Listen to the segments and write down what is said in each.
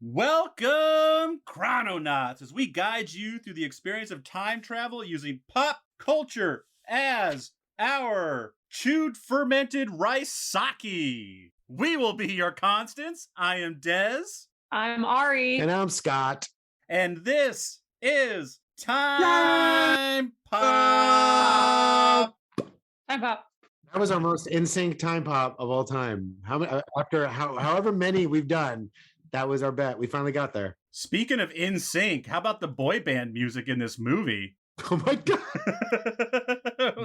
Welcome, Chrononauts, as we guide you through the experience of time travel using pop culture as our chewed fermented rice sake. We will be your constants. I am Dez. I'm Ari. And I'm Scott. And this is Time Pop. Time Pop. That was our most in sync time pop of all time. However many we've done, that was our bet. We finally got there. Speaking of in sync, how about the boy band music in this movie? Oh my God.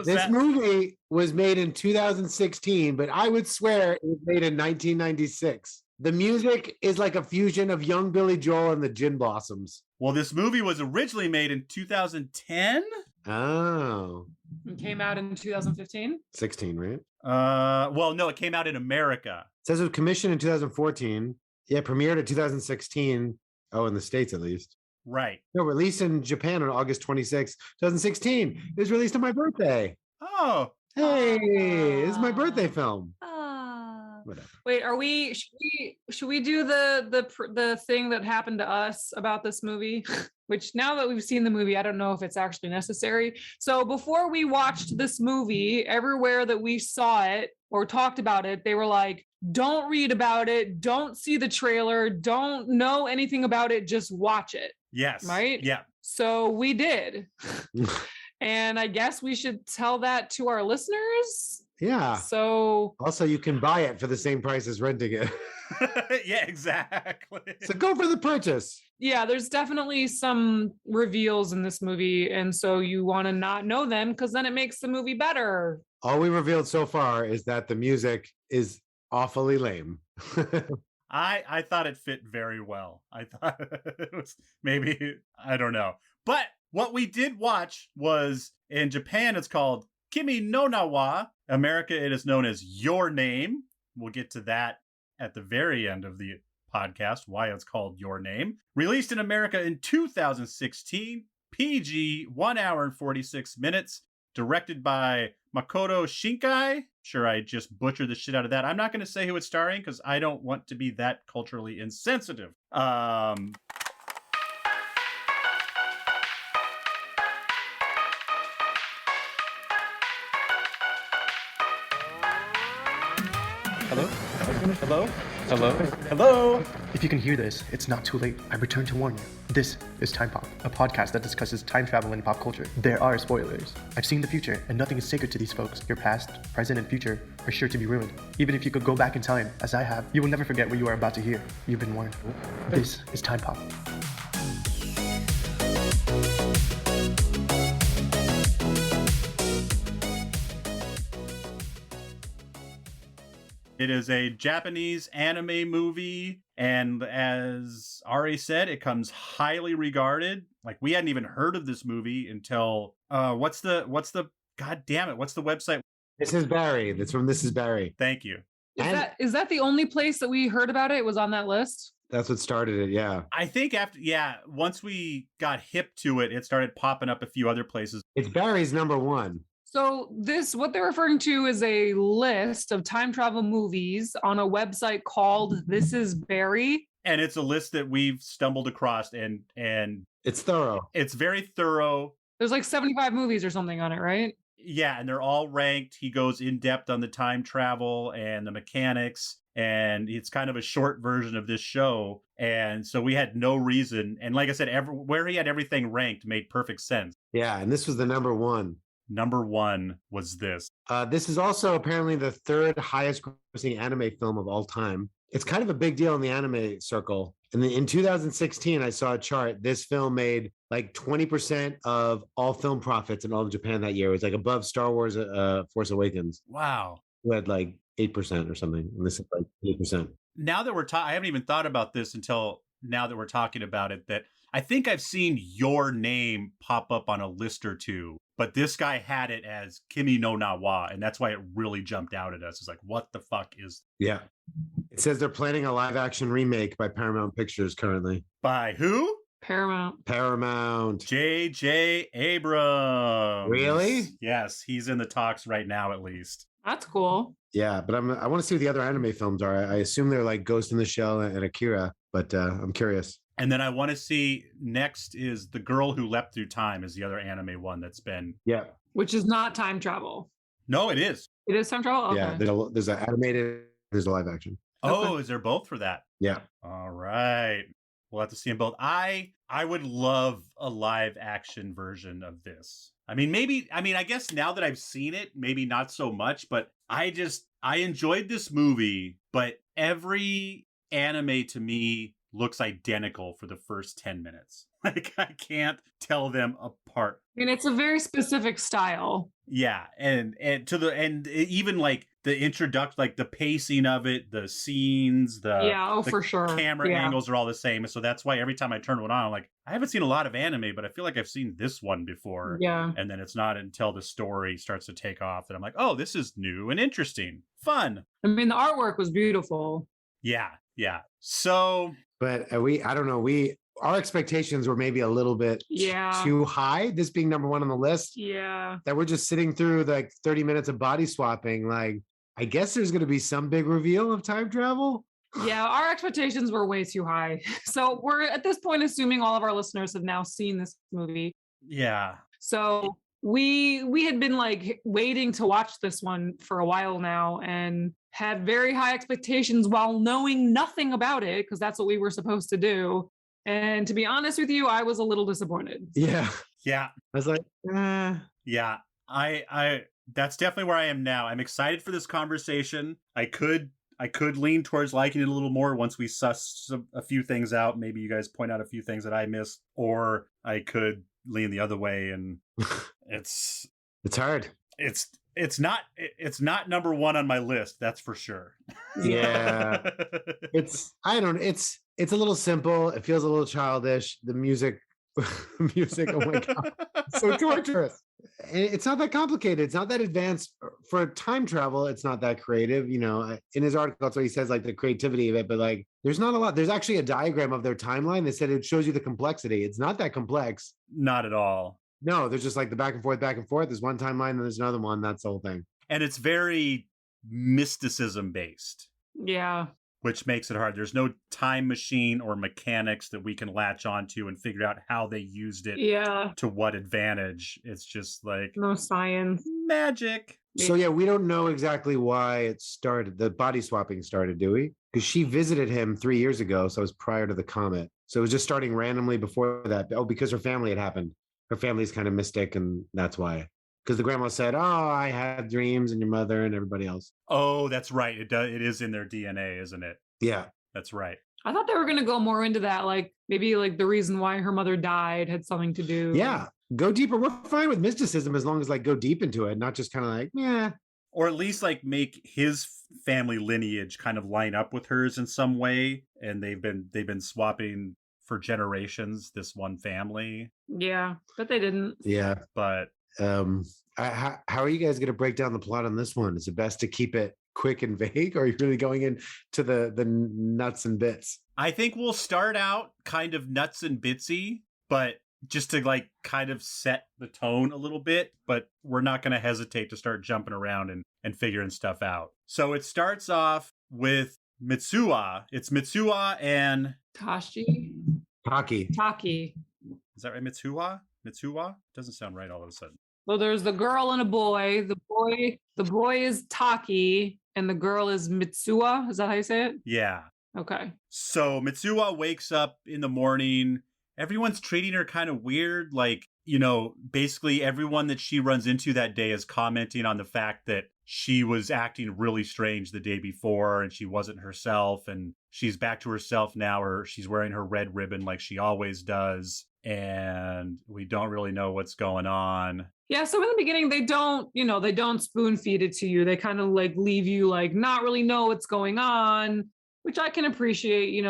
This movie was made in 2016, but I would swear it was made in 1996. The music is like a fusion of young Billy Joel and the Gin Blossoms. Well, this movie was originally made in 2010. Oh. It came out in 2015. 16, right? Well, no, it came out in America. It says it was commissioned in 2014. Yeah, premiered in 2016. Oh, in the States at least. Right. No, released in Japan on August 26, 2016. It was released on my birthday. Oh. Hey, this is my birthday film. Whatever. Wait, should we do the thing that happened to us about this movie? Which now that we've seen the movie, I don't know if it's actually necessary. So before we watched this movie, everywhere that we saw it or talked about it, they were like, don't read about it, don't see the trailer, don't know anything about it, just watch it. Yes. Right? Yeah. So we did. And I guess we should tell that to our listeners. Yeah. So also, you can buy it for the same price as renting it. Yeah, exactly. So go for the purchase. Yeah, there's definitely some reveals in this movie. And so you want to not know them because then it makes the movie better. All we revealed so far is that the music is awfully lame. I thought it fit very well. I thought it was maybe, I don't know. But what we did watch was, in Japan, it's called Kimi no Nawa. America, it is known as Your Name. We'll get to that at the very end of the podcast, why it's called Your Name. Released in America in 2016, PG, 1 hour and 46 minutes. Directed by Makoto Shinkai. Sure, I just butchered the shit out of that. I'm not going to say who it's starring because I don't want to be that culturally insensitive. Hello? Hello? Hello? Hello? If you can hear this, it's not too late. I return to warn you. This is Time Pop, a podcast that discusses time travel and pop culture. There are spoilers. I've seen the future, and nothing is sacred to these folks. Your past, present, and future are sure to be ruined. Even if you could go back in time, as I have, you will never forget what you are about to hear. You've been warned. This is Time Pop. It is a Japanese anime movie, and as Ari said, it comes highly regarded. Like, we hadn't even heard of this movie until what's the god damn it, what's the website? This is Barry. That's from This Is Barry. Thank you. Is that the only place that we heard about it? It was on that list? That's what started it, yeah. I think once we got hip to it, it started popping up a few other places. It's Barry's number one. So what they're referring to is a list of time travel movies on a website called This Is Barry. And it's a list that we've stumbled across, and it's thorough. It's very thorough. There's like 75 movies or something on it, right? Yeah, and they're all ranked. He goes in depth on the time travel and the mechanics, and it's kind of a short version of this show. And so we had no reason. And like I said, where he had everything ranked made perfect sense. Yeah, and this was the number one. Number one was this. This is also apparently the third highest grossing anime film of all time. It's kind of a big deal in the anime circle. And in 2016, I saw a chart. This film made like 20% of all film profits in all of Japan that year. It was like above Star Wars Force Awakens. Wow. Who had like 8% or something. And this is like 8%. Now that I haven't even thought about this until now that we're talking about it, that I think I've seen Your Name pop up on a list or two, but this guy had it as Kimi no Nawa, and that's why it really jumped out at us. It's like, what the fuck is... Yeah. It says they're planning a live-action remake by Paramount Pictures currently. By who? Paramount. J.J. Abrams. Really? Yes, he's in the talks right now, at least. That's cool. Yeah, but I want to see what the other anime films are. I assume they're like Ghost in the Shell and Akira, but I'm curious. And then I want to see next is The Girl Who Leapt Through Time is the other anime one that's been. Yeah. Which is not time travel. No, it is. It is time travel? Okay. Yeah, there's an animated, there's a live action. Oh, Okay. is there both for that? Yeah. All right. We'll have to see them both. I would love a live action version of this. I guess now that I've seen it, maybe not so much, but I enjoyed this movie, but every anime to me looks identical for the first 10 minutes. Like I can't tell them apart. I mean, it's a very specific style. Yeah, and even like the introduction, like the pacing of it, the scenes, the for sure. camera angles are all the same. So that's why every time I turn one on, I'm like, I haven't seen a lot of anime, but I feel like I've seen this one before. Yeah. And then it's not until the story starts to take off that I'm like, oh, this is new and interesting, fun. I mean, the artwork was beautiful. Yeah. So, but I don't know. Our expectations were maybe a little bit too high. This being number one on the list. Yeah. That we're just sitting through like 30 minutes of body swapping. Like, I guess there's going to be some big reveal of time travel. Yeah, our expectations were way too high. So we're at this point assuming all of our listeners have now seen this movie. Yeah. So we had been like waiting to watch this one for a while now and had very high expectations while knowing nothing about it because that's what we were supposed to do. And to be honest with you, I was a little disappointed. Yeah. Yeah. I was like, Yeah. I that's definitely where I am now. I'm excited for this conversation. I could lean towards liking it a little more once we suss a few things out. Maybe you guys point out a few things that I missed, or I could lean the other way. And it's hard. It's not number one on my list. That's for sure. Yeah. It's a little simple. It feels a little childish. The music, oh my God. So torturous. It's not that complicated. It's not that advanced for time travel. It's not that creative. You know, in his article, that's what he says, like the creativity of it. But like, there's not a lot. There's actually a diagram of their timeline. They said it shows you the complexity. It's not that complex. Not at all. No, there's just like the back and forth. There's one timeline, and there's another one. That's the whole thing. And it's very mysticism based. Yeah. Which makes it hard. There's no time machine or mechanics that we can latch onto and figure out how they used it to what advantage. It's just like no science. Magic. So yeah, we don't know exactly why it started. The body swapping started, do we? Because she visited him 3 years ago, so it was prior to the comet. So it was just starting randomly before that. Oh, because her family had happened. Her family's kind of mystic, and that's why. Because the grandma said, "Oh, I had dreams," and your mother and everybody else. Oh, that's right. It does. It is in their DNA, isn't it? Yeah, that's right. I thought they were going to go more into that, like maybe like the reason why her mother died had something to do. Yeah, go deeper. We're fine with mysticism as long as like go deep into it, not just kind of like, yeah. Or at least like make his family lineage kind of line up with hers in some way, and they've been swapping for generations. This one family. Yeah, but they didn't. Yeah, but. How are you guys going to break down the plot on this one? Is it best to keep it quick and vague, or are you really going into the nuts and bits? I think we'll start out kind of nuts and bitsy, but just to like kind of set the tone a little bit, but we're not going to hesitate to start jumping around and figuring stuff out. So it starts off with Mitsuha. It's Mitsuha and Taki. Is that right? Mitsuha? Doesn't sound right all of a sudden. Well, there's the girl and a boy. The boy is Taki, and the girl is Mitsuha. Is that how you say it? Yeah. Okay. So Mitsuha wakes up in the morning. Everyone's treating her kind of weird. Like, you know, basically everyone that she runs into that day is commenting on the fact that she was acting really strange the day before and she wasn't herself, and she's back to herself now, or she's wearing her red ribbon like she always does. And we don't really know what's going on. Yeah, so in the beginning, they don't spoon feed it to you. They kind of like leave you like not really know what's going on, which I can appreciate,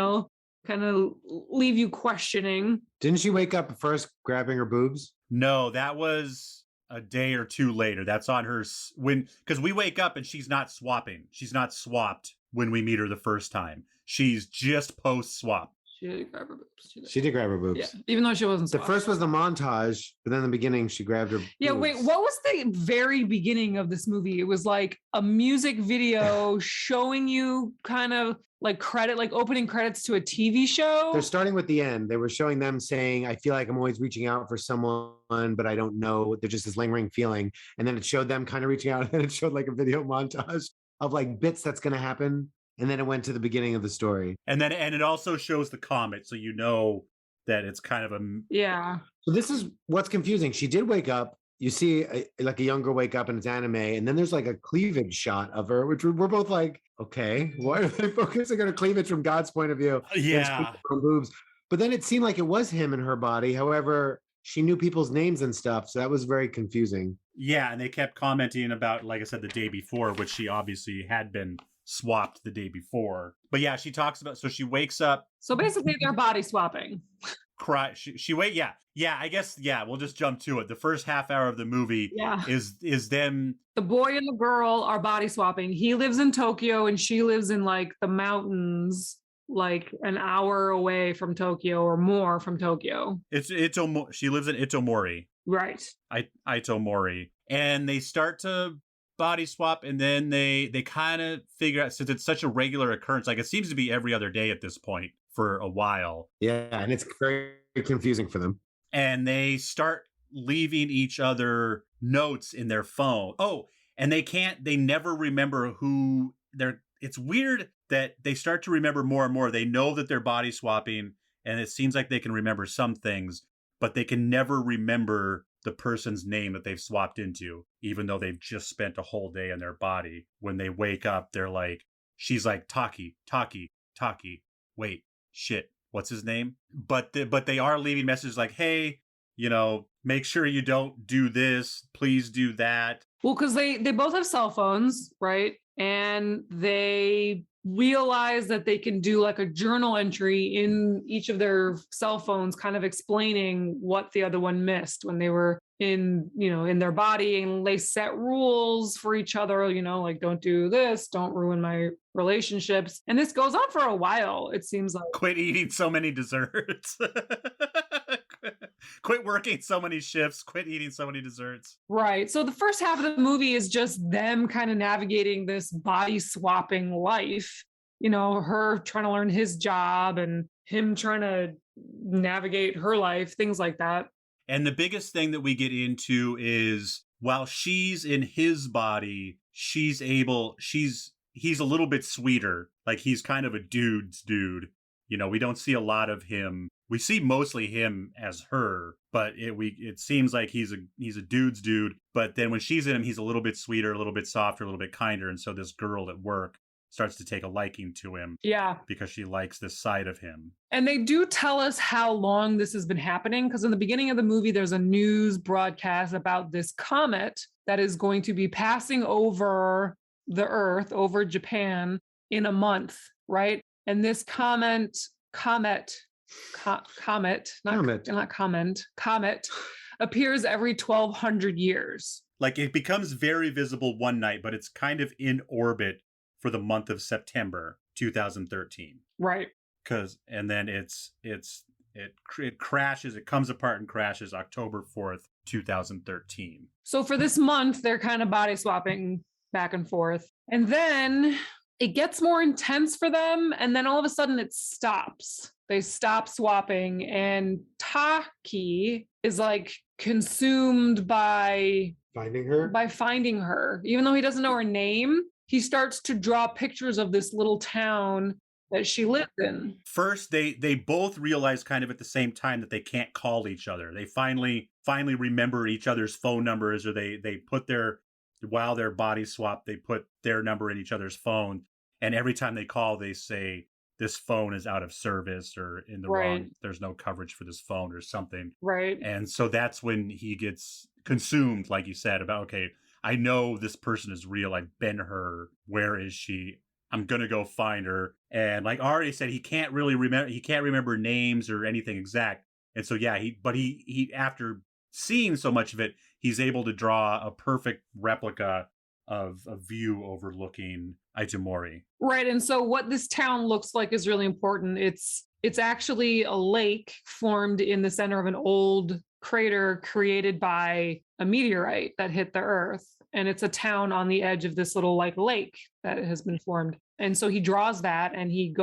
kind of leave you questioning. Didn't she wake up first grabbing her boobs? No, that was a day or two later. That's on her because we wake up and she's not swapping. She's not swapped when we meet her the first time. She's just post-swap. She did grab her boobs. She did grab her boobs. Yeah, even though she wasn't swapped. The first was the montage, but then in the beginning, she grabbed her Yeah, boobs. wait, what was the very beginning of this movie? It was like a music video showing you kind of like opening credits to a TV show. They're starting with the end. They were showing them saying, I feel like I'm always reaching out for someone, but I don't know. There's just this lingering feeling. And then it showed them kind of reaching out, and then it showed like a video montage of like bits that's going to happen. And then it went to the beginning of the story. And it also shows the comet, so you know that it's kind of a Yeah. So this is what's confusing. She did wake up. You see like a young girl wake up and it's anime, and then there's like a cleavage shot of her, which we're both like, okay, why are they focusing on a cleavage from God's point of view? Yeah. Boobs. But then it seemed like it was him and her body. However, she knew people's names and stuff, so that was very confusing. Yeah, and they kept commenting about, like I said, the day before, which she obviously had been swapped the day before. But yeah, she talks about, so she wakes up. So basically they're body swapping. Cry. She wait. Yeah. I guess. Yeah. We'll just jump to it. The first half hour of the movie is them. The boy and the girl are body swapping. He lives in Tokyo and she lives in like the mountains, like an hour away from Tokyo or more from Tokyo. She lives in Itomori. Right. Itomori, and they start to body swap, and then they kind of figure out, since it's such a regular occurrence, like it seems to be every other day at this point for a while. Yeah, and it's very confusing for them. And they start leaving each other notes in their phone. Oh, and they never remember who they're. It's weird that they start to remember more and more. They know that they're body swapping, and it seems like they can remember some things, but they can never remember the person's name that they've swapped into, even though they've just spent a whole day in their body. When they wake up, they're like, she's like, Taki, wait, shit, what's his name? But they are leaving messages like, hey, make sure you don't do this, please do that. Well, because they both have cell phones, right? And they realize that they can do like a journal entry in each of their cell phones, kind of explaining what the other one missed when they were in their body, and they set rules for each other, like, don't do this, don't ruin my relationships. And this goes on for a while, it seems like. Quit eating so many desserts. Quit working so many shifts, quit eating so many desserts. Right. So the first half of the movie is just them kind of navigating this body swapping life, her trying to learn his job and him trying to navigate her life, things like that. And the biggest thing that we get into is, while she's in his body, he's a little bit sweeter. Like, he's kind of a dude's dude. We don't see a lot of him. We see mostly him as her, but it seems like he's a dude's dude. But then when she's in him, he's a little bit sweeter, a little bit softer, a little bit kinder. And so this girl at work starts to take a liking to him. Yeah. Because she likes this side of him. And they do tell us how long this has been happening, because in the beginning of the movie, there's a news broadcast about this comet that is going to be passing over the Earth, over Japan, in a month, right? And this comet appears every 1,200 years. Like, it becomes very visible one night, but it's kind of in orbit for the month of September 2013. Right. And then it crashes, it comes apart and crashes October 4th, 2013. So for this month, they're kind of body swapping back and forth. And then it gets more intense for them. And then all of a sudden it stops. They stop swapping, and Taki is like consumed by finding her. Even though he doesn't know her name, he starts to draw pictures of this little town that she lived in. First, they both realize kind of at the same time that they can't call each other. They finally remember each other's phone numbers, or they put while they're body swap, they put their number in each other's phone. And every time they call, they say, this phone is out of service, or in the wrong, there's no coverage for this phone or something. Right. And so that's when he gets consumed, like you said, about, okay, I know this person is real. I've been her. Where is she? I'm going to go find her. And like Ari said, he can't remember names or anything exact. And so, yeah, he after seeing so much of it, he's able to draw a perfect replica of a view overlooking Itomori. Right. And so what this town looks like is really important. It's actually a lake formed in the center of an old crater created by a meteorite that hit the Earth. And it's a town on the edge of this little like lake that has been formed. And so he draws that and he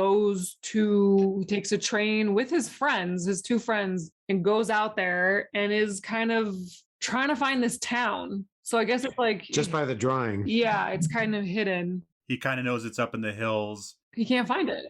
takes a train with his friends, his two friends, and goes out there and is kind of trying to find this town. So I guess it's like Just by the drawing. Yeah, it's kind of hidden. He kind of knows it's up in the hills. He can't find it.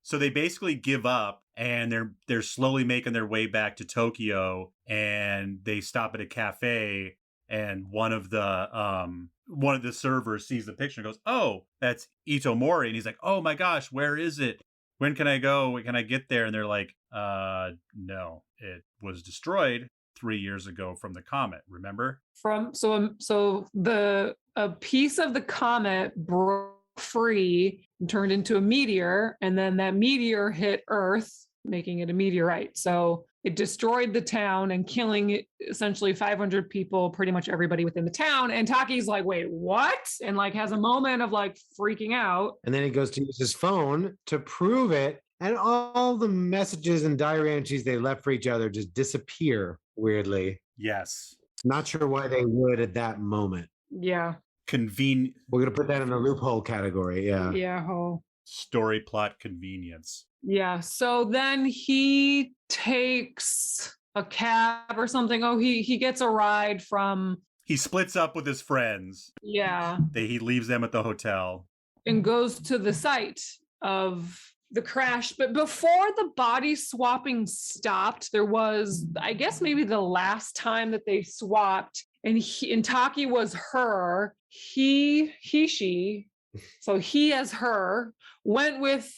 So they basically give up and they're slowly making their way back to Tokyo, and they stop at a cafe, and one of the servers sees the picture and goes, "Oh, that's Itomori." And he's like, "Oh my gosh, where is it? When can I go? When can I get there?" And they're like, no, it was destroyed 3 years ago from the comet, remember? A piece of the comet broke free and turned into a meteor, and then that meteor hit Earth, making it a meteorite. So it destroyed the town and killing essentially 500 people, pretty much everybody within the town. And Taki's like, "Wait, what?" And like has a moment of like freaking out. And then he goes to use his phone to prove it. And all the messages and diary entries they left for each other just disappear weirdly. Yes. Not sure why they would at that moment. Yeah. Convenient. We're going to put that in a loophole category. Yeah. Yeah. Story plot convenience. Yeah. So then he takes a cab or something. Oh, he gets a ride from. He splits up with his friends. Yeah. He leaves them at the hotel. And goes to the site of the crash. But before the body swapping stopped, there was, I guess, maybe the last time that they swapped. And Taki was her. She. So he as her went with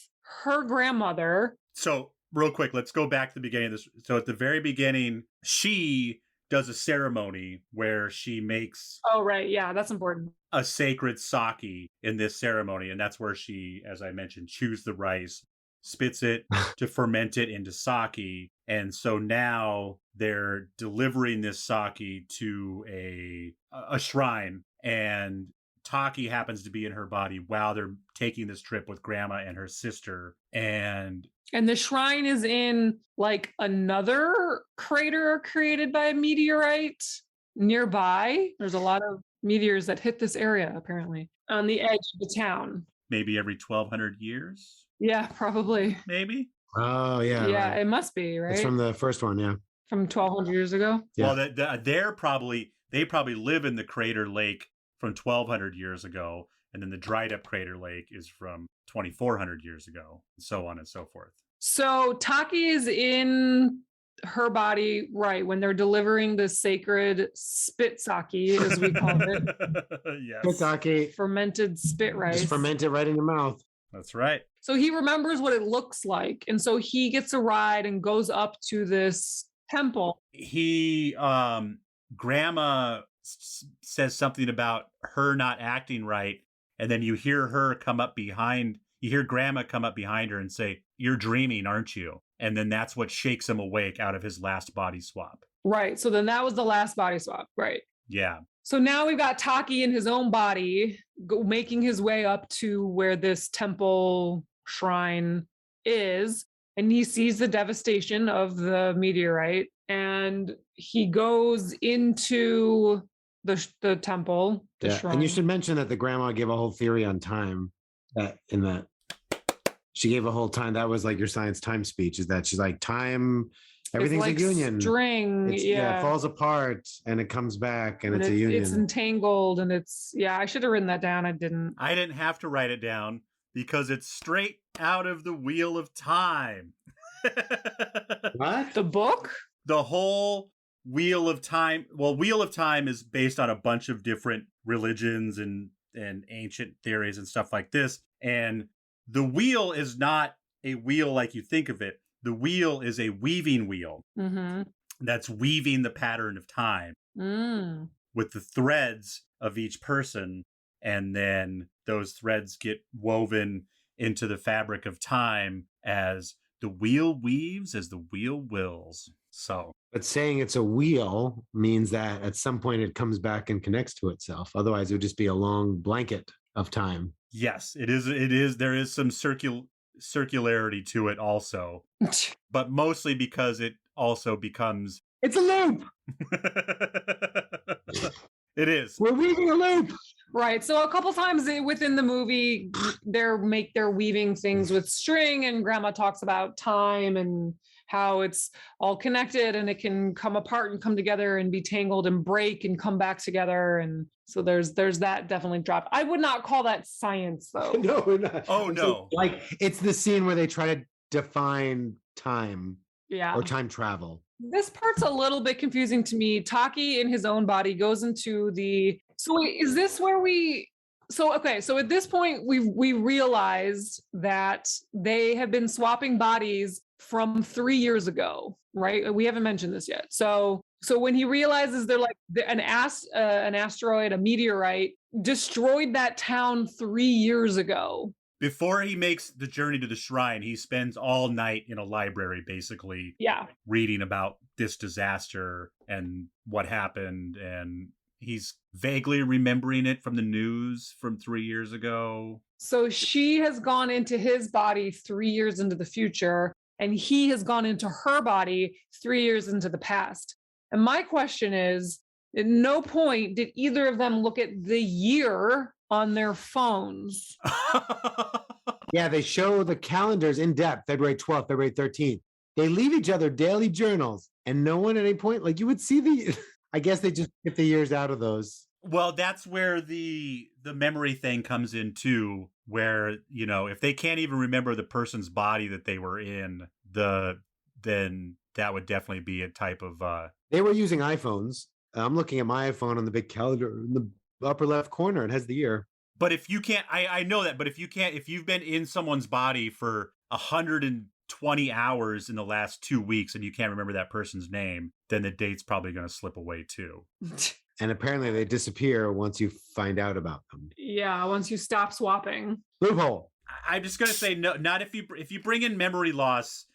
her grandmother. So real quick, let's go back to the beginning of this. So at the very beginning, she does a ceremony where she makes... Oh, right. Yeah, that's important. A sacred sake in this ceremony. And that's where she, as I mentioned, chews the rice, spits it to ferment it into sake. And so now they're delivering this sake to a shrine. And Taki happens to be in her body while they're taking this trip with grandma and her sister. And the shrine is in like another crater created by a meteorite nearby. There's a lot of meteors that hit this area, apparently, on the edge of the town. Maybe every 1,200 years? Yeah, probably. Maybe? Oh, yeah. Yeah, right. It must be, right? It's from the first one, yeah. From 1,200 years ago? Yeah. Well, they probably live in the crater lake from 1,200 years ago, and then the dried up crater lake is from 2,400 years ago, and so on and so forth. So Taki is in her body, right, when they're delivering the sacred spit sake, as we call it. Yes. Spit sake. Fermented spit rice. Just ferment it right in your mouth. That's right. So he remembers what it looks like. And so he gets a ride and goes up to this temple. Grandma says something about her not acting right. And then you hear grandma come up behind her and say, "You're dreaming, aren't you?" And then that's what shakes him awake out of his last body swap. Right. So then that was the last body swap. Right. Yeah. So now we've got Taki in his own body making his way up to where this temple shrine is. And he sees the devastation of the meteorite. And he goes into the temple, the shrine. And you should mention that the grandma gave a whole theory on time. She gave a whole time. That was like your science time speech, is that she's like, time, everything's like a union. String. It falls apart and it comes back and it's a union. It's entangled and I should have written that down. I didn't. I didn't have to write it down because it's straight out of the Wheel of Time. What? The book? The whole Wheel of Time. Well, Wheel of Time is based on a bunch of different religions and ancient theories and stuff like this. And the wheel is not a wheel like you think of it. The wheel is a weaving wheel that's weaving the pattern of time with the threads of each person. And then those threads get woven into the fabric of time as the wheel weaves, as the wheel wills. So, but saying it's a wheel means that at some point it comes back and connects to itself. Otherwise, it would just be a long blanket of time. Yes, it is. There is some circularity to it also, but mostly because it also becomes... It's a loop. It is. We're weaving a loop. Right. So a couple times within the movie, they're weaving things with string, and Grandma talks about time and how it's all connected and it can come apart and come together and be tangled and break and come back together. And so there's that definitely drop. I would not call that science though. No, we're not. Oh, I'm no. saying, like it's the scene where they try to define time Yeah. or time travel. This part's a little bit confusing to me. Taki in his own body goes into the. So wait, is this where we? So okay, so at this point we realized that they have been swapping bodies from 3 years ago, right? We haven't mentioned this yet. So when he realizes they're like an asteroid, a meteorite destroyed that town 3 years ago. Before he makes the journey to the shrine, he spends all night in a library, basically Yeah. reading about this disaster and what happened. And he's vaguely remembering it from the news from 3 years ago. So she has gone into his body 3 years into the future, and he has gone into her body 3 years into the past. And my question is, at no point did either of them look at the year on their phones. Yeah, they show the calendars in depth, February 12th, February 13th. They leave each other daily journals, and no one at any point, like you would see the, I guess they just get the years out of those. Well, that's where the memory thing comes in too, where, you know, if they can't even remember the person's body that they were in, then that would definitely be a type of They were using iPhones. I'm looking at my iPhone on the big calendar in the upper left corner. It has the year. But if you can't, I know that, but if you've been in someone's body for 120 hours in the last 2 weeks and you can't remember that person's name, then the date's probably going to slip away too. And apparently they disappear once you find out about them. Yeah, once you stop swapping. Loophole. I'm just going to say no, not if you bring in memory loss,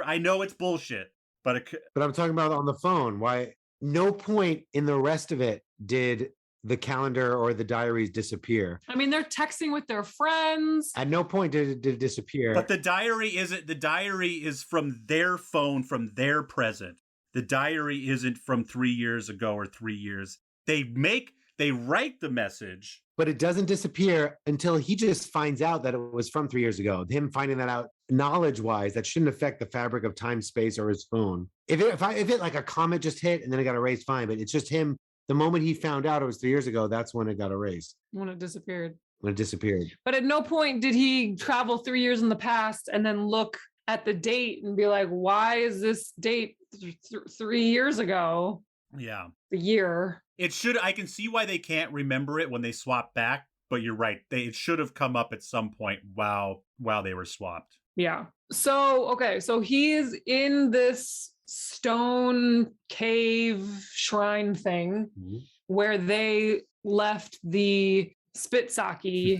I know it's bullshit, but But I'm talking about on the phone. Why? No point in the rest of it did the calendar or the diaries disappear. I mean, they're texting with their friends. At no point did it disappear. But the diary is from their phone, from their present. The diary isn't from 3 years ago or 3 years. They write the message. But it doesn't disappear until he just finds out that it was from 3 years ago. Him finding that out knowledge-wise, that shouldn't affect the fabric of time, space, or his phone. If it like a comet just hit and then it got erased, fine. But it's just him. The moment he found out it was 3 years ago, that's when it got erased. When it disappeared. When it disappeared. But at no point did he travel 3 years in the past and then look at the date and be like, why is this date 3 years ago? Yeah. The year. I can see why they can't remember it when they swap back, but you're right. It should have come up at some point while they were swapped. Yeah. So, okay. So he is in this stone cave shrine thing where they left the Spitsaki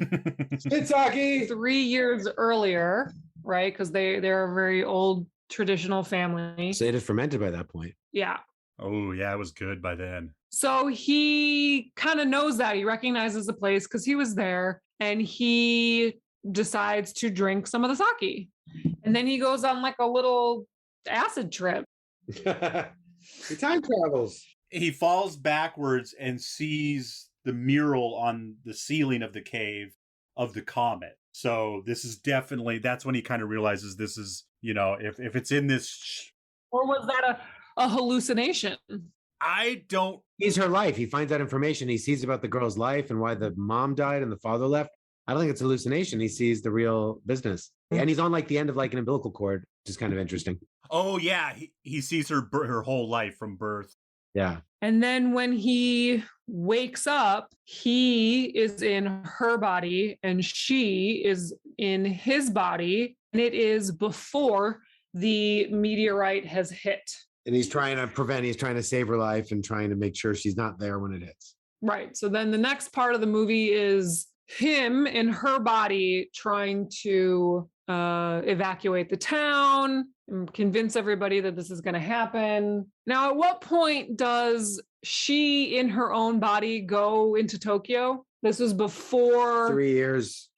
3 years earlier, right? Because they're a very old traditional family. So it had fermented by that point. Yeah. Oh, yeah, it was good by then. So he kind of knows that. He recognizes the place because he was there, and he decides to drink some of the sake. And then he goes on like a little acid trip. He time travels. He falls backwards and sees the mural on the ceiling of the cave of the comet. So this is that's when he kind of realizes this is, you know, if it's in this. Or was that a hallucination? I don't. He's her life. He finds out information. He sees about the girl's life and why the mom died and the father left. I don't think it's hallucination. He sees the real business. And he's on like the end of like an umbilical cord, which is kind of interesting. Oh, yeah. He sees her whole life from birth. Yeah. And then when he wakes up, he is in her body and she is in his body. And it is before the meteorite has hit. And he's trying to save her life and trying to make sure she's not there when it hits. Right. So then the next part of the movie is him in her body trying to evacuate the town and convince everybody that this is going to happen. Now, at what point does she in her own body go into Tokyo? This was before 3 years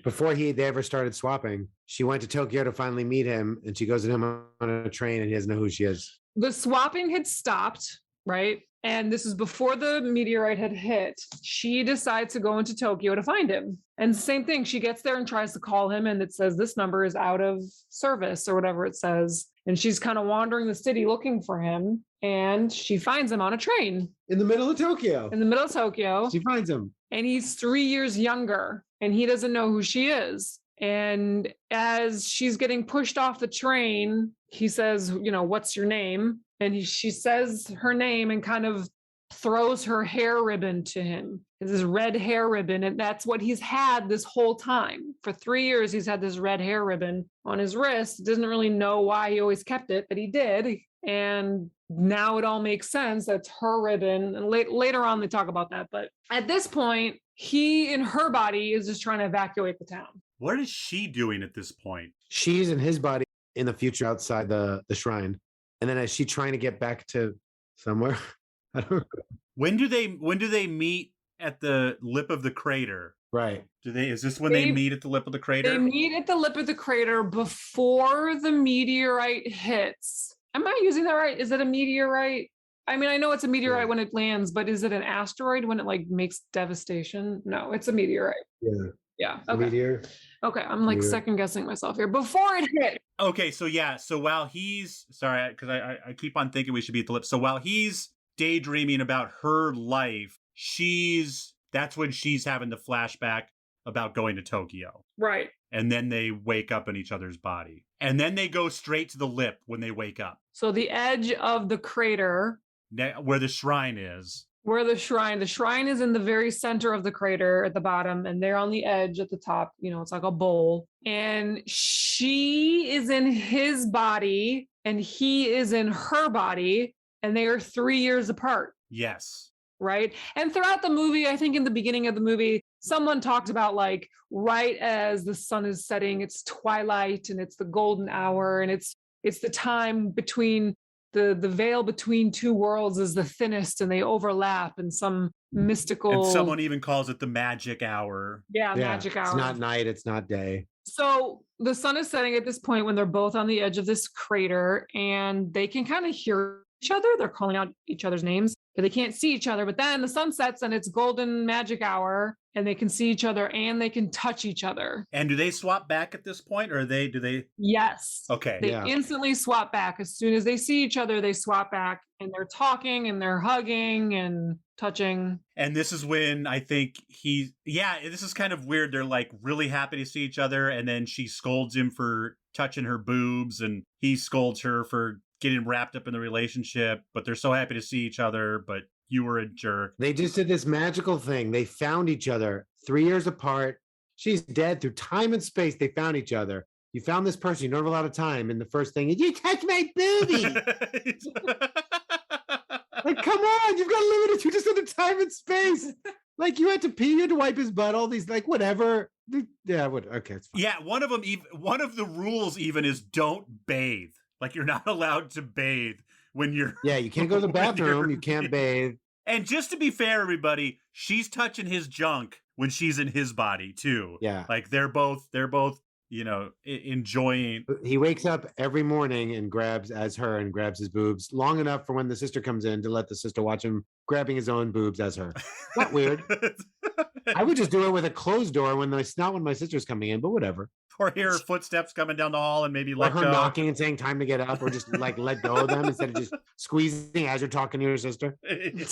before they ever started swapping. She went to Tokyo to finally meet him, and she goes to him on a train and he doesn't know who she is. The swapping had stopped, right? and this is before the meteorite had hit, she decides to go into Tokyo to find him. And same thing, she gets there and tries to call him, and it says this number is out of service or whatever it says. And she's kind of wandering the city looking for him, and she finds him on a train In the middle of Tokyo. in the middle of Tokyo. She finds him. And he's 3 years younger, and he doesn't know who she is. And as she's getting pushed off the train, he says, what's your name? And she says her name and kind of throws her hair ribbon to him. It's this red hair ribbon. And that's what he's had this whole time. For 3 years, he's had this red hair ribbon on his wrist. Doesn't really know why he always kept it, but he did. And now it all makes sense. That's her ribbon. And later on, they talk about that. But at this point, he in her body is just trying to evacuate the town. What is she doing at this point? She's in his body in the future outside the shrine. And then is she trying to get back to somewhere? I don't know. When do they meet at the lip of the crater? Right. Is this when they meet at the lip of the crater? They meet at the lip of the crater before the meteorite hits. Am I using that right? Is it a meteorite? I mean, I know it's a meteorite when it lands, but is it an asteroid when it makes devastation? No, it's a meteorite. Yeah. Yeah. A Okay. meteor. Okay. I'm second guessing myself here. Before it hit. Okay, so yeah, so while he's sorry, because I keep on thinking we should be at the lip. So while he's daydreaming about her life, that's when she's having the flashback about going to Tokyo. Right. And then they wake up in each other's body. And then they go straight to the lip when they wake up. So the edge of the crater. Where the shrine is. Where the shrine is in the very center of the crater at the bottom, and they're on the edge at the top. It's like a bowl. And she is in his body, and he is in her body, and they are 3 years apart. Yes. Right. And throughout the movie, I think in the beginning of the movie, someone talked about right as the sun is setting, it's twilight and it's the golden hour, and it's the time between the veil between two worlds is the thinnest, and they overlap in some mystical. And someone even calls it the magic hour. Yeah, magic hour. It's not night, it's not day. So the sun is setting at this point when they're both on the edge of this crater, and they can kind of hear each other. They're calling out each other's names, but they can't see each other. But then the sun sets and it's golden magic hour, and they can see each other and they can touch each other. And do they swap back at this point, or do they? Yes. Okay. They instantly swap back. As soon as they see each other, they swap back, and they're talking and they're hugging and touching. And this is when I think this is kind of weird. They're really happy to see each other, and then she scolds him for touching her boobs, and he scolds her for getting wrapped up in the relationship, but they're so happy to see each other, but you were a jerk. They just did this magical thing. They found each other 3 years apart. She's dead through time and space. They found each other. You found this person you don't have a lot of time, and the first thing is, you touched my boobie. Come on, you've got limited. You just under time and space. You had to pee, you had to wipe his butt. All these whatever. Yeah, okay, it's fine. Yeah, one of the rules even is don't bathe. You're not allowed to bathe when you're. Yeah, you can't go to the bathroom. You can't bathe. And just to be fair, everybody, she's touching his junk when she's in his body too. Yeah, they're both enjoying. He wakes up every morning and grabs his boobs long enough for when the sister comes in to let the sister watch him grabbing his own boobs as her. Not weird. I would just do it with a closed door not when my sister's coming in, but whatever. Or hear her footsteps coming down the hall and maybe let her go. Knocking and saying time to get up, or just let go of them instead of just squeezing as you're talking to your sister. Yeah.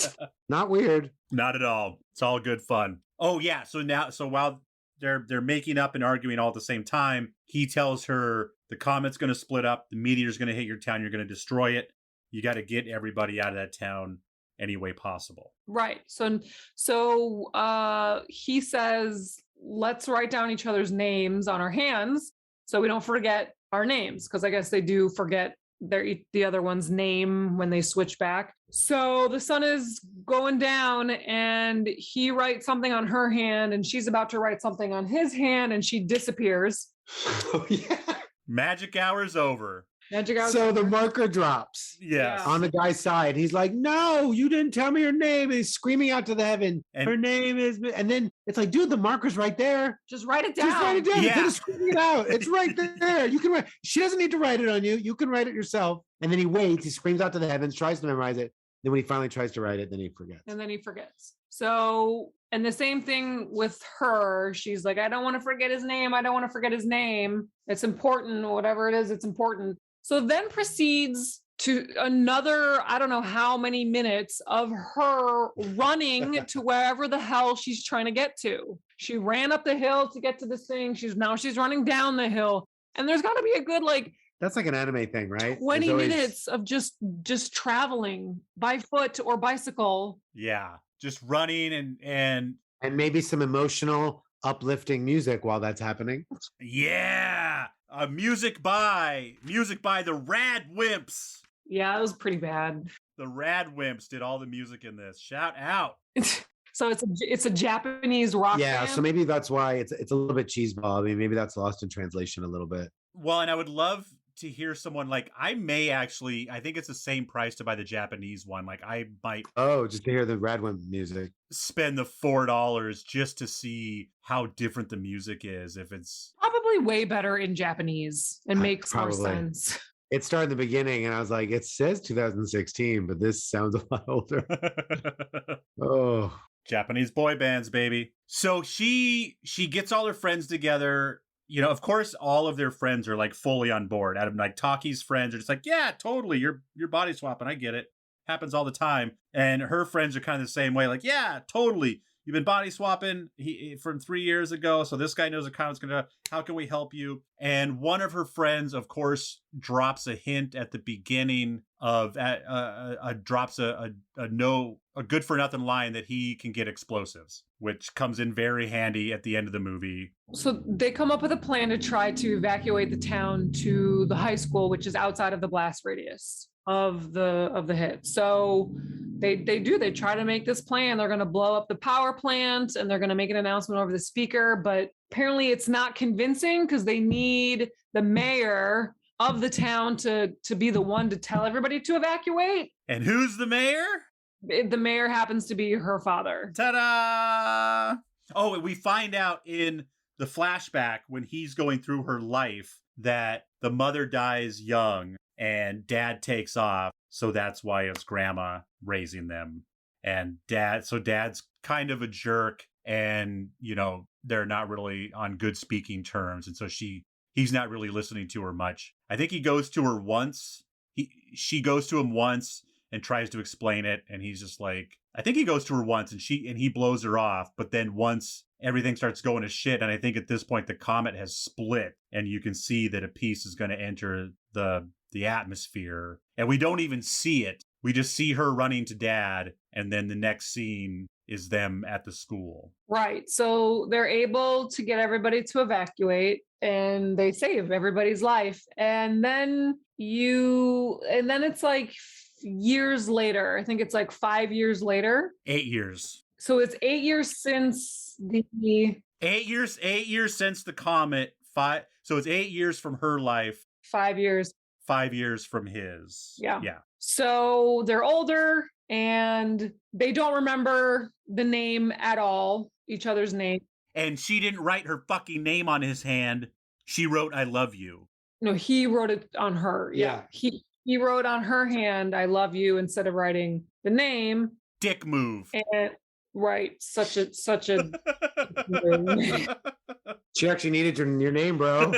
Not weird. Not at all. It's all good fun. Oh yeah. So while they're making up and arguing all at the same time, he tells her the comet's going to split up. The meteor's going to hit your town. You're going to destroy it. You got to get everybody out of that town any way possible. Right. So he says, let's write down each other's names on our hands so we don't forget our names, because I guess they do forget the other one's name when they switch back. So the sun is going down, and he writes something on her hand, and she's about to write something on his hand, and she disappears. Oh yeah. Magic hour's over. So the marker drops. Yes. On the guy's side. He's like, no, you didn't tell me your name. And he's screaming out to the heaven. And her name is, and then it's like, dude, the marker's right there. Just write it down. Yeah. Instead of screaming it out. It's right there. You can write. She doesn't need to write it on you. You can write it yourself. And then he waits. He screams out to the heavens, tries to memorize it. Then when he finally tries to write it, then he forgets. And then he forgets. So, and the same thing with her. She's like, I don't want to forget his name. I don't want to forget his name. It's important, whatever it is, it's important. So then proceeds to another, I don't know how many minutes of her running to wherever the hell she's trying to get to. She ran up the hill to get to this thing. She's running down the hill. And there's got to be a good that's like an anime thing, right? 20 minutes of just traveling by foot or bicycle. Yeah, just running and maybe some emotional, uplifting music while that's happening. Yeah, music by the Rad Wimps. Yeah, it was pretty bad. The Rad Wimps did all the music in this. Shout out. So it's a Japanese rock band. So maybe that's why it's a little bit cheeseball. I mean, maybe that's lost in translation a little bit. Well, and I would love to hear someone I think it's the same price to buy the Japanese one. I might just to hear the Rad Wimp music. Spend the $4 just to see how different the music is. If it's probably way better in Japanese and makes more sense. It started in the beginning and I was like, it says 2016, but this sounds a lot older. Oh, Japanese boy bands, baby. So she gets all her friends together. Of course, all of their friends are fully on board. Adam, Taki's friends are just yeah, totally. You're body swapping. I get it. Happens all the time. And her friends are kind of the same way. Yeah, totally. You've been body swapping from 3 years ago. So this guy knows how can we help you? And one of her friends, of course, drops a hint at the beginning of drops a good for nothing line that he can get explosives, which comes in very handy at the end of the movie. So they come up with a plan to try to evacuate the town to the high school, which is outside of the blast radius of the hit. So they try to make this plan. They're going to blow up the power plant and they're going to make an announcement over the speaker, but apparently it's not convincing because they need the mayor of the town to be the one to tell everybody to evacuate. And who's the mayor? The mayor happens to be her father. Ta-da! Oh, we find out in the flashback when he's going through her life that the mother dies young and dad takes off. So that's why it's grandma raising them. And dad's kind of a jerk and, they're not really on good speaking terms. And so he's not really listening to her much. I think he goes to her once. She goes to him once and tries to explain it. And he's just I think he goes to her once and he blows her off. But then once everything starts going to shit. And I think at this point, the comet has split and you can see that a piece is going to enter the atmosphere. And we don't even see it. We just see her running to dad. And then the next scene is them at the school. Right. So they're able to get everybody to evacuate and they save everybody's life. And then it's years later. I think it's 5 years later. 8 years. So it's 8 years since the 8 years since the comet. So it's 8 years from her life. 5 years. 5 years from his. Yeah. Yeah. So they're older and they don't remember the name at all, each other's name. And she didn't write her fucking name on his hand. She wrote, I love you. No, he wrote it on her. Yeah. He wrote on her hand, I love you, instead of writing the name. Dick move. And right. Such a She actually needed your name, bro.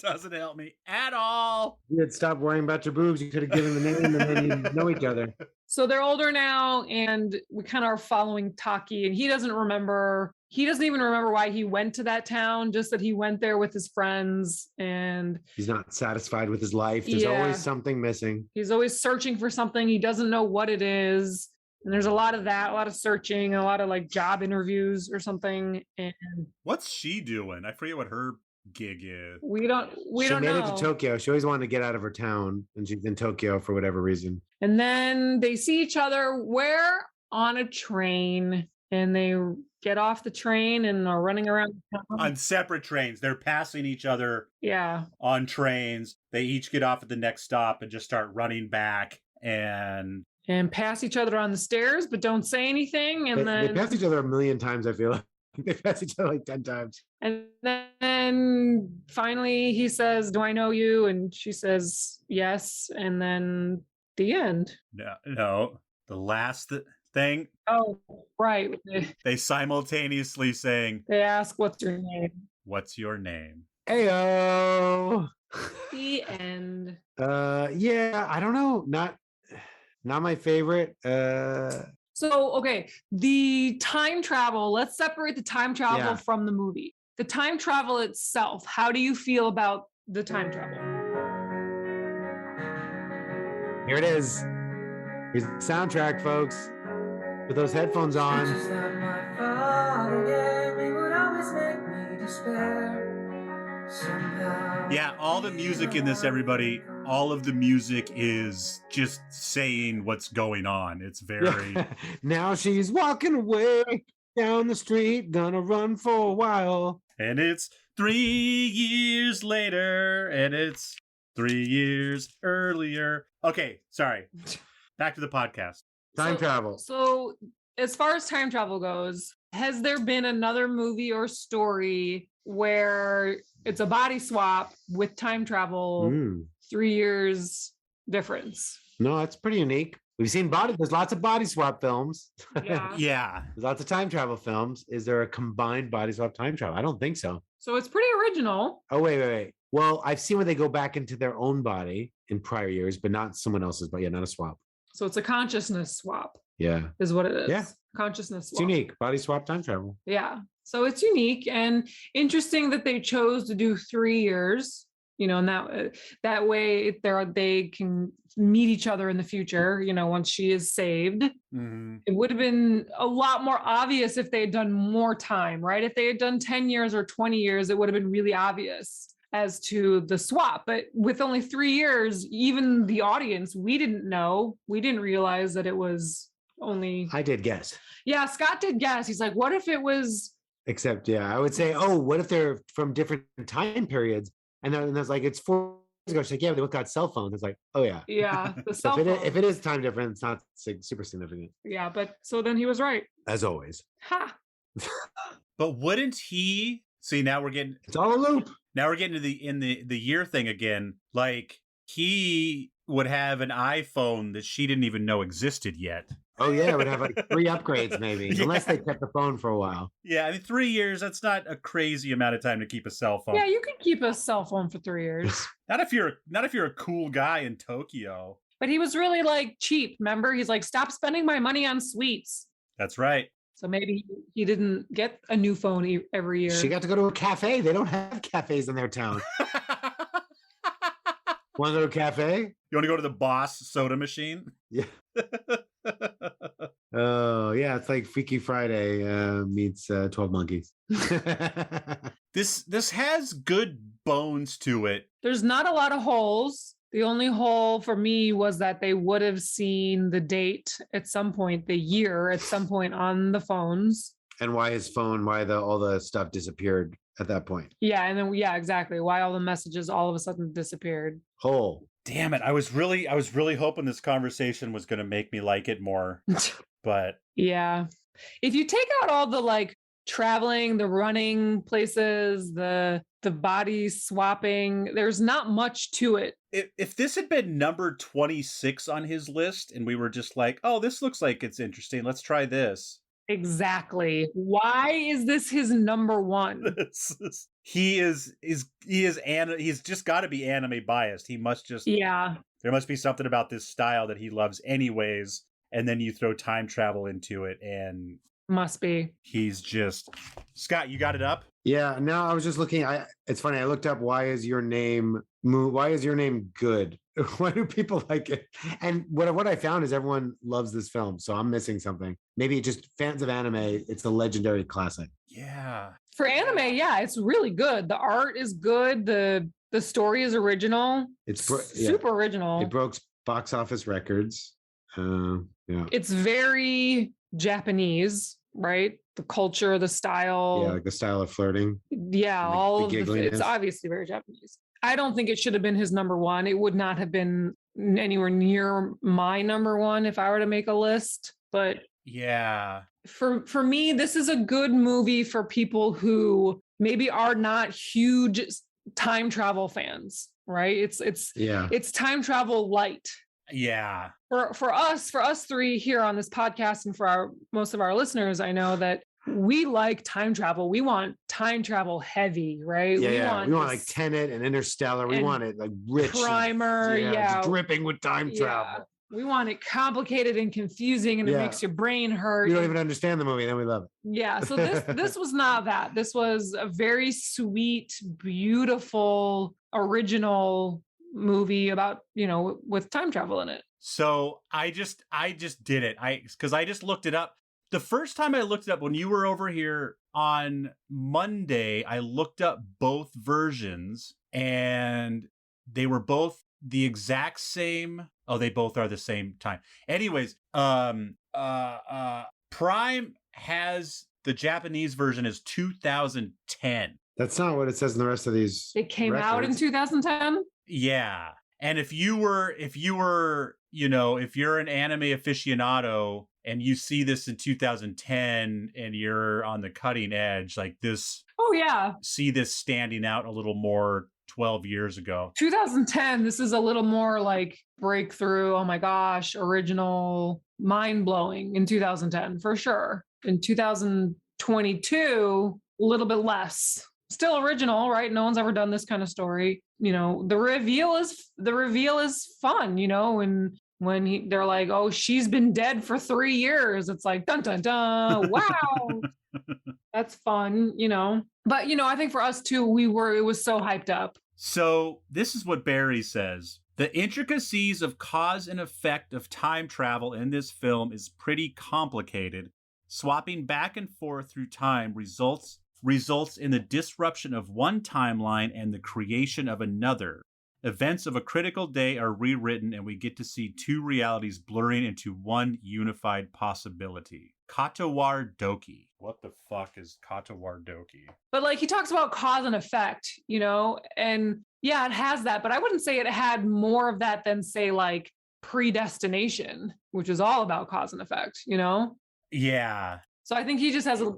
Doesn't help me at all. You had stopped worrying about your boobs. You could have given the name and then you know each other. So they're older now and we kind of are following Taki and he doesn't even remember why he went to that town, just that he went there with his friends and he's not satisfied with his life. There's always something missing. He's always searching for something. He doesn't know what it is. And there's a lot of that, a lot of searching, a lot of job interviews or something. And what's she doing? I forget what her gig is. We don't know. She made it to Tokyo. She always wanted to get out of her town and she's in Tokyo for whatever reason. And then they see each other where? On a train. And they get off the train and are running around the town. On separate trains. They're passing each other. Yeah. On trains. They each get off at the next stop and just start running back and pass each other on the stairs, but don't say anything. And they pass each other a million times, I feel like. They pass each other 10 times. And then finally he says, do I know you? And she says, yes. And then The end. No. The last thing, Oh, right. they simultaneously saying, They ask, "What's your name?" "What's your name?" Ayo. The end. Yeah, I don't know. Not my favorite. So, okay, the time travel, let's separate the time travel Yeah. from the movie. The time travel itself, how do you feel about the time travel? Here it is. Here's the soundtrack, folks. Put those headphones on. Just like my father gave me would always make me despair. Somehow. Yeah, all the music in this, everybody, all of the music is just saying what's going on. It's very... Now she's walking away down the street, gonna run for a while. And it's 3 years later, and it's 3 years earlier. Okay, sorry. Back to the podcast. Time travel. So, as far as time travel goes, has there been another movie or story where it's a body swap with time travel, 3 years difference? No, that's pretty unique. We've seen there's lots of body swap films. Yeah. Yeah. There's lots of time travel films. Is there a combined body swap time travel? I don't think so. So it's pretty original. Oh, wait. Well, I've seen where they go back into their own body in prior years, but not someone else's, but yeah, not a swap. So it's a consciousness swap, Yeah. is what it is. Yeah. Consciousness It's swap. unique. Body swap time travel. Yeah. So it's unique and interesting that they chose to do 3 years, and that way they can meet each other in the future, once she is saved. Mhm. It would have been a lot more obvious if they had done more time, right? If they had done 10 years or 20 years, it would have been really obvious as to the swap. But with only 3 years, even the audience, we didn't know. We didn't realize that it was only... I did guess. Yeah, Scott did guess. He's like, what if it was... Except, yeah, I would say, what if they're from different time periods? And then it's like, it's 4 years ago. She's like, yeah, they both got cell phones. It's like, oh, yeah. Yeah, the So cell if it phone. is time difference, it's not super significant, Yeah, but so then he was right. as always. Ha! But wouldn't he... See, now we're getting... It's all a loop. Now we're getting to the year thing again. Like, he would have an iPhone that she didn't even know existed yet. Oh, yeah, it would have like 3 upgrades maybe, Yeah. unless they kept the phone for a while. Yeah, I mean, 3 years, that's not a crazy amount of time to keep a cell phone. Yeah, you can keep a cell phone for 3 years. Not if you're a cool guy in Tokyo. But he was really like cheap, remember? He's like, stop spending my money on sweets. That's right. So maybe he didn't get a new phone every year. She got to go to a cafe. They don't have cafes in their town. Want to go to a cafe? You want to go to the Boss soda machine? Yeah. Oh, yeah. It's like Freaky Friday meets 12 Monkeys. This has good bones to it. There's not a lot of holes. The only hole for me was that they would have seen the date at some point, the year at some point on the phones. And why his phone, all the stuff disappeared at that point. Yeah, and then exactly. Why all the messages all of a sudden disappeared. Hole. Damn it. I was really hoping this conversation was going to make me like it more. But Yeah. If you take out all the like traveling, the running places, the body swapping, there's not much to it. if this had been number 26 on his list and we were just like, oh, this looks like it's interesting, let's try this. Exactly. Why is this his number one? He's just got to be anime biased. He must just... Yeah. There must be something about this style that he loves anyways, and then you throw time travel into it and Must be. he's just... Scott, you got it up? Yeah. No, I was just looking. It's funny. I looked up why is your name good? Why do people like it? And what I found is everyone loves this film. So I'm missing something. Maybe just fans of anime. It's a legendary classic. Yeah. For anime, yeah, it's really good. The art is good. The story is original. It's super original. It broke box office records. Yeah. It's very Japanese, right? The culture, the style. Yeah, like the style of flirting. Yeah, the all of giggliness. it's obviously very Japanese. I don't think it should have been his number one. It would not have been anywhere near my number one if I were to make a list. But Yeah. for me, this is a good movie for people who maybe are not huge time travel fans, right? It's Yeah. time travel light. Yeah. For us three here on this podcast, and for most of our listeners, I know that we like time travel. We want time travel heavy, right? Yeah, we want this like Tenet and Interstellar. We and want it like rich, primer, just dripping with time yeah. travel. We want it complicated and confusing, and it makes your brain hurt. You don't even understand the movie, then we love it. Yeah. So this was not that. This was a very sweet, beautiful, original movie about, with time travel in it. So I just did it. Because I just looked it up. The first time I looked it up when you were over here on Monday, I looked up both versions and they were both the exact same. Oh, they both are the same time. Anyways, Prime has the Japanese version is 2010. That's not what it says in the rest of these. It came out in 2010. Yeah. And if you're an anime aficionado and you see this in 2010 and you're on the cutting edge, like this. Oh yeah. See this standing out a little more 12 years ago. 2010, this is a little more like breakthrough. Oh my gosh, original, mind-blowing in 2010 for sure. In 2022, a little bit less. Still original, right? No one's ever done this kind of story. The reveal is fun, when they're like, oh, she's been dead for 3 years. It's like, dun, dun, dun. Wow. That's fun, But, I think for us too, it was so hyped up. So this is what Barry says. The intricacies of cause and effect of time travel in this film is pretty complicated. Swapping back and forth through time results in the disruption of one timeline and the creation of another. Events of a critical day are rewritten and we get to see two realities blurring into one unified possibility. Katawar Doki. What the fuck is Katawar Doki? But he talks about cause and effect, and yeah, it has that, but I wouldn't say it had more of that than say Predestination, which is all about cause and effect, Yeah. So I think he just has a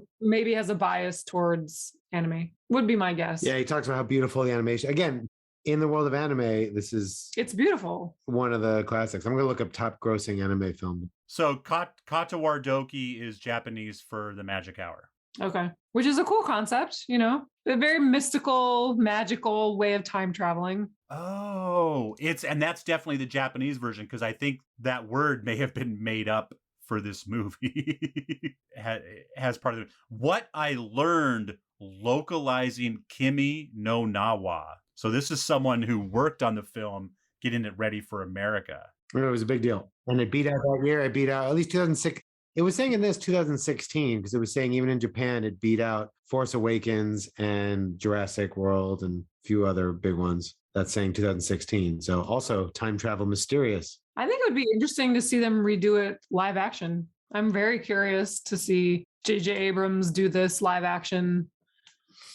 bias towards anime, would be my guess. Yeah, he talks about how beautiful the animation. Again, in the world of anime, it's beautiful. One of the classics. I'm going to look up top grossing anime film. So Katawar Doki is Japanese for the magic hour. Okay. Which is a cool concept, a very mystical, magical way of time traveling. Oh, and that's definitely the Japanese version, because I think that word may have been made up for this movie. has part of it. What I learned localizing Kimi no Nawa. So this is someone who worked on the film, getting it ready for America. It was a big deal. And it beat out that year. It beat out at least 2006. It was saying in this 2016, because it was saying even in Japan, it beat out Force Awakens and Jurassic World and a few other big ones. That's saying 2016. So also time travel mysterious. I think it would be interesting to see them redo it live action. I'm very curious to see J.J. Abrams do this live action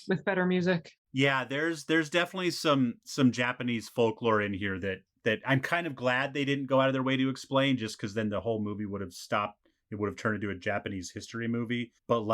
with better music. Yeah, there's definitely some Japanese folklore in here that I'm kind of glad they didn't go out of their way to explain, just because then the whole movie would have stopped. It would have turned into a Japanese history movie. But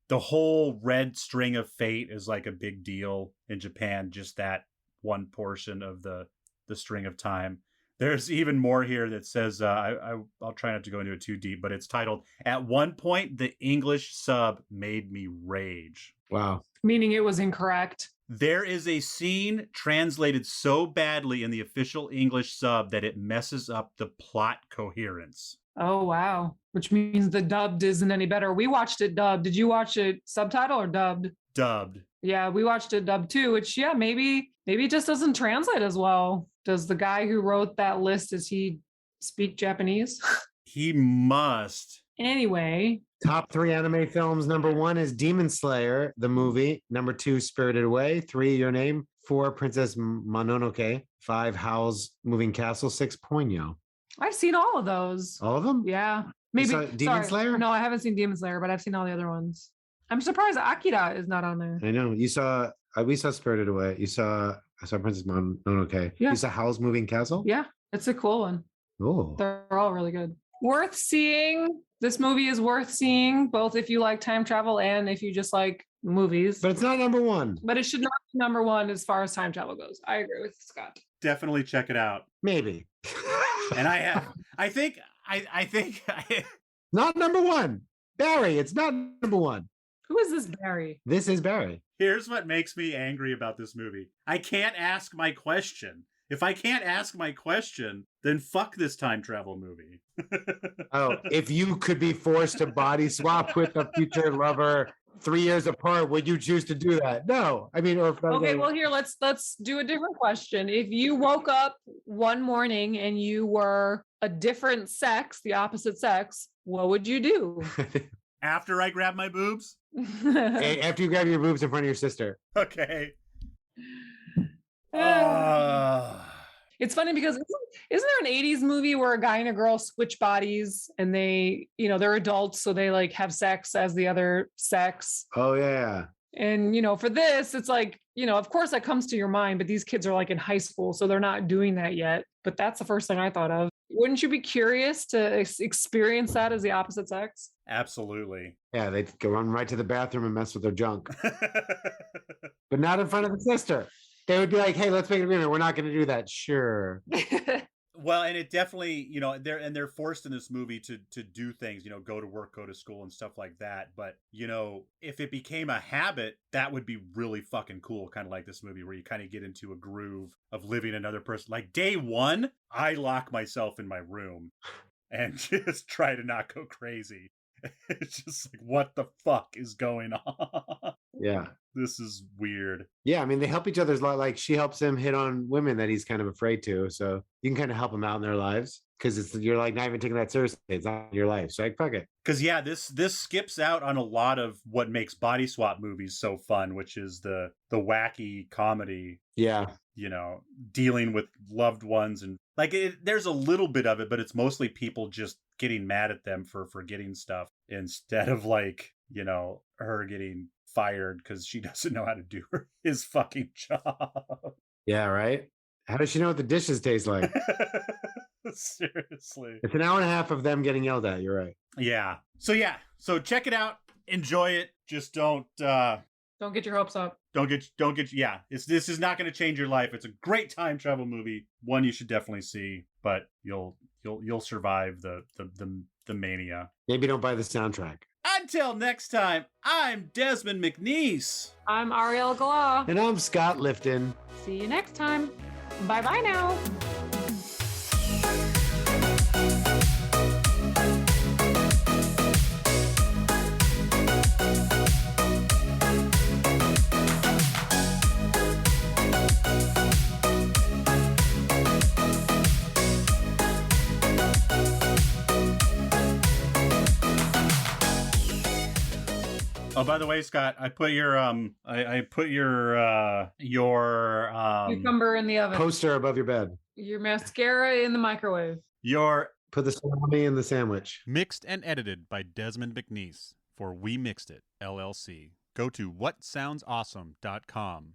the whole red string of fate is a big deal in Japan, just that one portion of the string of time. There's even more here that says, I'll try not to go into it too deep, but it's titled, "At one point, the English sub made me rage." Wow. Meaning it was incorrect. There is a scene translated so badly in the official English sub that it messes up the plot coherence. Oh, wow. Which means the dubbed isn't any better. We watched it dubbed. Did you watch it subtitle or dubbed? Dubbed. Yeah, we watched it dubbed too, which, yeah, maybe it just doesn't translate as well. Does the guy who wrote that list, does he speak Japanese? He must. Anyway. Top 3 anime films. Number 1 is Demon Slayer, the movie. Number 2, Spirited Away. 3, Your Name. 4, Princess Mononoke. 5, Howl's Moving Castle. 6, Ponyo. I've seen all of those. All of them? Yeah. Maybe Demon Slayer? No, I haven't seen Demon Slayer, but I've seen all the other ones. I'm surprised Akira is not on there. I know. We saw Spirited Away. I saw Princess Mononoke. Yeah. You saw Howl's Moving Castle? Yeah, it's a cool one. Oh. They're all really good. Worth seeing. This movie is worth seeing, both if you like time travel and if you just like movies. But it's not number 1. But it should not be number 1 as far as time travel goes. I agree with Scott. Definitely check it out. Maybe. And I think Not number one. Barry, it's not number one. Who is this Barry? This is Barry. here's what makes me angry about this movie. I can't ask my question. If I can't ask my question, then fuck this time travel movie. Oh, if you could be forced to body swap with a future lover 3 years apart, would you choose to do that? No. I mean, or Okay, well here let's do a different question. If you woke up one morning and you were a different sex, the opposite sex, what would you do? After I grab my boobs? after you grab your boobs in front of your sister. Okay. It's funny because isn't there an 80s movie where a guy and a girl switch bodies and they, you know, they're adults, so they like have sex as the other sex. Oh yeah. And, you know, for this, it's like, you know, of course that comes to your mind, but these kids are like in high school, so they're not doing that yet. But that's the first thing I thought of. Wouldn't you be curious to experience that as the opposite sex? Absolutely. Yeah, they'd go run right to the bathroom and mess with their junk. But not in front of the sister. They would be like, hey, let's make an agreement. We're not going to do that. Sure. Well, and it definitely, you know, they're forced in this movie to do things, you know, go to work, go to school and stuff like that. But, you know, if it became a habit, that would be really fucking cool. Kind of like this movie where you kind of get into a groove of living another person. Like day one, I lock myself in my room and just try to not go crazy. It's just like, what the fuck is going on? Yeah. This is weird. Yeah, I mean, they help each other's lot. Like she helps him hit on women that he's kind of afraid to. So you can kind of help him out in their lives because you're like not even taking that seriously. It's not your life. So like, fuck it. Because yeah, this skips out on a lot of what makes body swap movies so fun, which is the wacky comedy. Yeah. You know, dealing with loved ones and like there's a little bit of it, but it's mostly people just getting mad at them for forgetting stuff instead of like, you know, her getting fired because she doesn't know how to do his fucking job. Yeah, right. How does she know what the dishes taste like? Seriously. It's an hour and a half of them getting yelled at. You're right. Yeah. So check it out. Enjoy it. Just don't get your hopes up. Don't get yeah. This is not going to change your life. It's a great time travel movie. One you should definitely see, but you'll survive the mania. Maybe don't buy the soundtrack. Until next time, I'm Desmond McNeese. I'm Ariel Galah. And I'm Scott Lifton. See you next time. Bye-bye now. Oh, by the way, Scott, I put your cucumber in the oven. Poster above your bed. Your mascara in the microwave. Put the salami in the sandwich. Mixed and edited by Desmond McNeese for We Mixed It, LLC. Go to whatsoundsawesome.com.